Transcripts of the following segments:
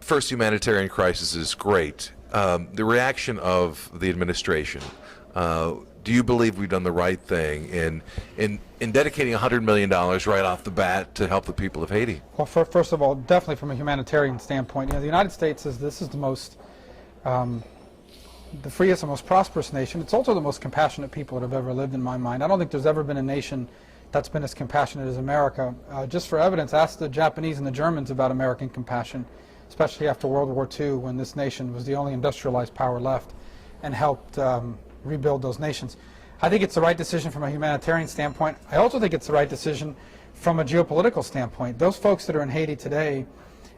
first humanitarian crisis is great. The reaction of the administration, do you believe we've done the right thing in dedicating $100 million right off the bat to help the people of Haiti? Well, first of all, definitely from a humanitarian standpoint, the United States this is the most, the freest and most prosperous nation. It's also the most compassionate people that have ever lived in my mind. I don't think there's ever been a nation that's been as compassionate as America. Just for evidence, ask the Japanese and the Germans about American compassion, especially after World War II, when this nation was the only industrialized power left, and helped rebuild those nations. I think it's the right decision from a humanitarian standpoint. I also think it's the right decision from a geopolitical standpoint. Those folks that are in Haiti today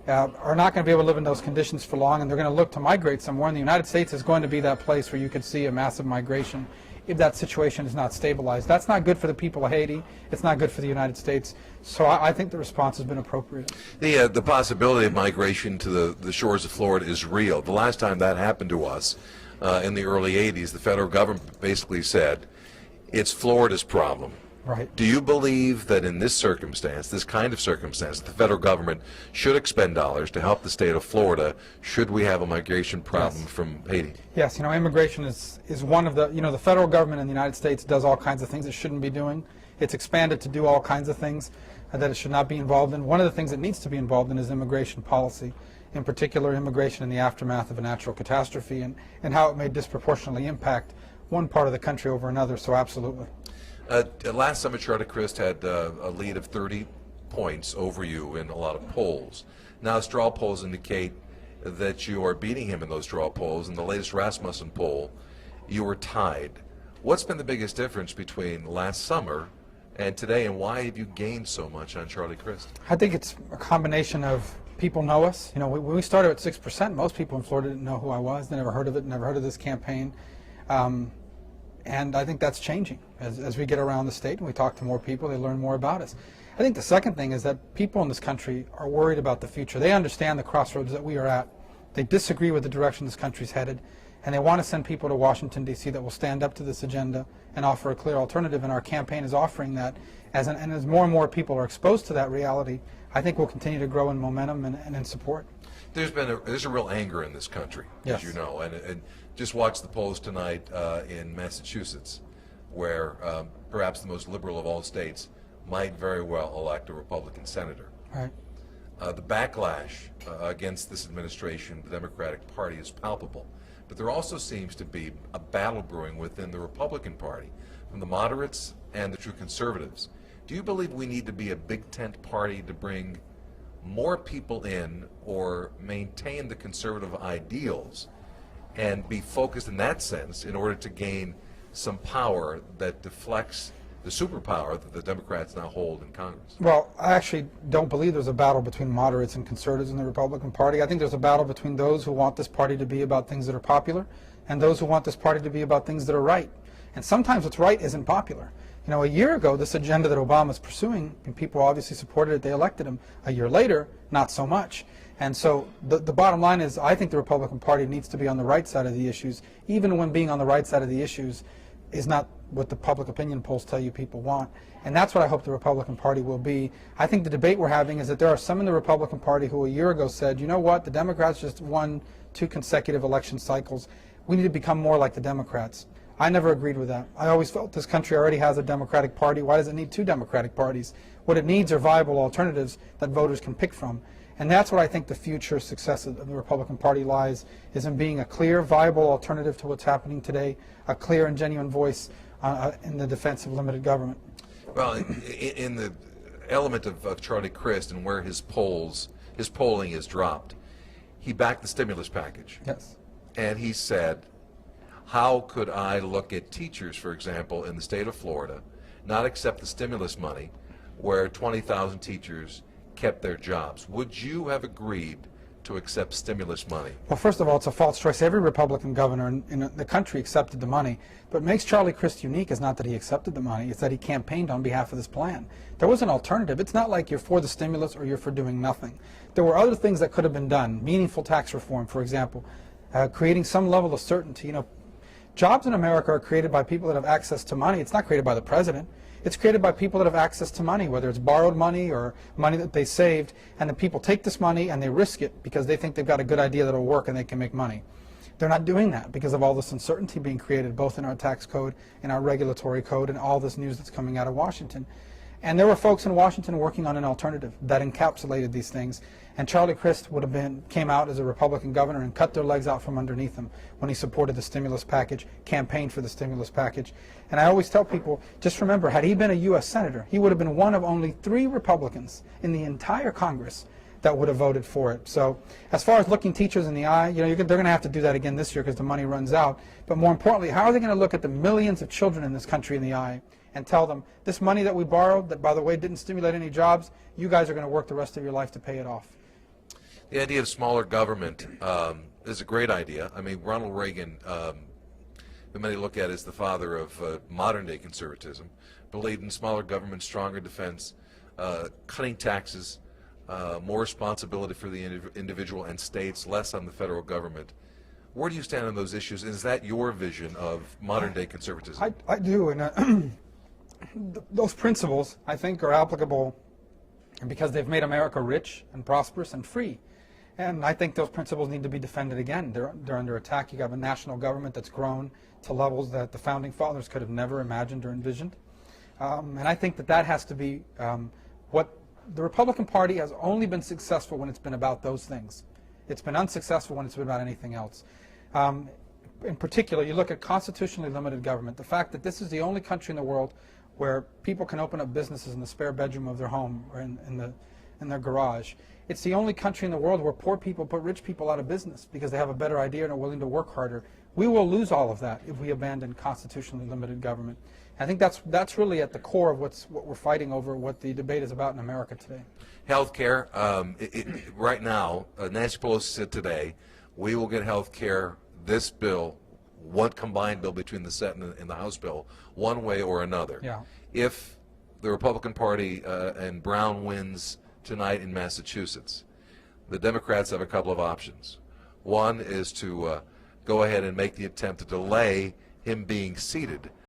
are not going to be able to live in those conditions for long, and they're going to look to migrate somewhere. And the United States is going to be that place where you could see a massive migration if that situation is not stabilized. That's not good for the people of Haiti. It's not good for the United States. So I think the response has been appropriate. The possibility of migration to the shores of Florida is real. The last time that happened to us in the early 80s, the federal government basically said, it's Florida's problem. Right. Do you believe that in this circumstance, this kind of circumstance, the federal government should expend dollars to help the state of Florida should we have a migration problem from Haiti? Yes, immigration is one of the, the federal government in the United States does all kinds of things it shouldn't be doing. It's expanded to do all kinds of things that it should not be involved in. One of the things it needs to be involved in is immigration policy, in particular immigration in the aftermath of a natural catastrophe and how it may disproportionately impact one part of the country over another, so absolutely. Last summer, Charlie Crist had a lead of 30 points over you in a lot of polls. Now, straw polls indicate that you are beating him in those straw polls. In the latest Rasmussen poll, you were tied. What's been the biggest difference between last summer and today, and why have you gained so much on Charlie Crist? I think it's a combination of people know us. When we started at 6%, most people in Florida didn't know who I was. They never heard of it, never heard of this campaign. And I think that's changing. As we get around the state and we talk to more people, they learn more about us. I think the second thing is that people in this country are worried about the future. They understand the crossroads that we are at. They disagree with the direction this country's headed, and they want to send people to Washington, D.C. that will stand up to this agenda and offer a clear alternative, and our campaign is offering that. And as more and more people are exposed to that reality, I think we'll continue to grow in momentum and in support. There's a real anger in this country, yes, as you know, and just watch the polls tonight in Massachusetts, where perhaps the most liberal of all states might very well elect a Republican senator. Right. The backlash against this administration, the Democratic Party, is palpable, but there also seems to be a battle brewing within the Republican Party, from the moderates and the true conservatives. Do you believe we need to be a big tent party to bring more people in or maintain the conservative ideals and be focused in that sense in order to gain some power that deflects the superpower that the Democrats now hold in Congress? Well, I actually don't believe there's a battle between moderates and conservatives in the Republican Party. I think there's a battle between those who want this party to be about things that are popular and those who want this party to be about things that are right. And sometimes what's right isn't popular. A year ago, this agenda that Obama's pursuing, and people obviously supported it, they elected him. A year later, not so much. And so the bottom line is, I think the Republican Party needs to be on the right side of the issues, even when being on the right side of the issues is not what the public opinion polls tell you people want. And that's what I hope the Republican Party will be. I think the debate we're having is that there are some in the Republican Party who a year ago said, you know what, the Democrats just won 2 consecutive election cycles. We need to become more like the Democrats. I never agreed with that. I always felt this country already has a Democratic Party. Why does it need 2 Democratic parties? What it needs are viable alternatives that voters can pick from. And that's what I think the future success of the Republican Party lies, is in being a clear, viable alternative to what's happening today, a clear and genuine voice in the defense of limited government. Well, in the element of Charlie Crist and where his polling is dropped, he backed the stimulus package. Yes. And he said, how could I look at teachers, for example, in the state of Florida, not accept the stimulus money where 20,000 teachers kept their jobs? Would you have agreed to accept stimulus money? Well, first of all, it's a false choice. Every Republican governor in the country accepted the money. But what makes Charlie Crist unique is not that he accepted the money, it's that he campaigned on behalf of this plan. There was an alternative. It's not like you're for the stimulus or you're for doing nothing. There were other things that could have been done. Meaningful tax reform, for example, creating some level of certainty. Jobs in America are created by people that have access to money. It's not created by the president. It's created by people that have access to money, whether it's borrowed money or money that they saved, and the people take this money and they risk it because they think they've got a good idea that will work and they can make money. They're not doing that because of all this uncertainty being created both in our tax code, in our regulatory code, and all this news that's coming out of Washington. And there were folks in Washington working on an alternative that encapsulated these things. And Charlie Crist came out as a Republican governor and cut their legs out from underneath him when he supported the stimulus package, campaigned for the stimulus package. And I always tell people, just remember, had he been a U.S. Senator, he would have been one of only 3 Republicans in the entire Congress that would have voted for it. So as far as looking teachers in the eye, they're going to have to do that again this year because the money runs out. But more importantly, how are they going to look at the millions of children in this country in the eye and tell them, this money that we borrowed, that by the way didn't stimulate any jobs, you guys are going to work the rest of your life to pay it off? The idea of smaller government is a great idea. I mean, Ronald Reagan, who many look at as the father of modern-day conservatism, believed in smaller government, stronger defense, cutting taxes, more responsibility for the individual and states, less on the federal government. Where do you stand on those issues? Is that your vision of modern-day conservatism? I do, and those principles, I think, are applicable because they've made America rich and prosperous and free. And I think those principles need to be defended again. They're under attack. You have a national government that's grown to levels that the Founding Fathers could have never imagined or envisioned. And I think that has to be what the Republican Party has only been successful when it's been about those things. It's been unsuccessful when it's been about anything else. In particular, you look at constitutionally limited government, the fact that this is the only country in the world where people can open up businesses in the spare bedroom of their home or in their garage. It's the only country in the world where poor people put rich people out of business because they have a better idea and are willing to work harder. We will lose all of that if we abandon constitutionally limited government. I think that's really at the core of what we're fighting over, what the debate is about in America today. Health care, right now, Nancy Pelosi said today, we will get health care, this bill, one combined bill between the Senate and the House bill, one way or another. Yeah. If the Republican Party and Brown wins tonight in Massachusetts, the Democrats have a couple of options. One is to go ahead and make the attempt to delay him being seated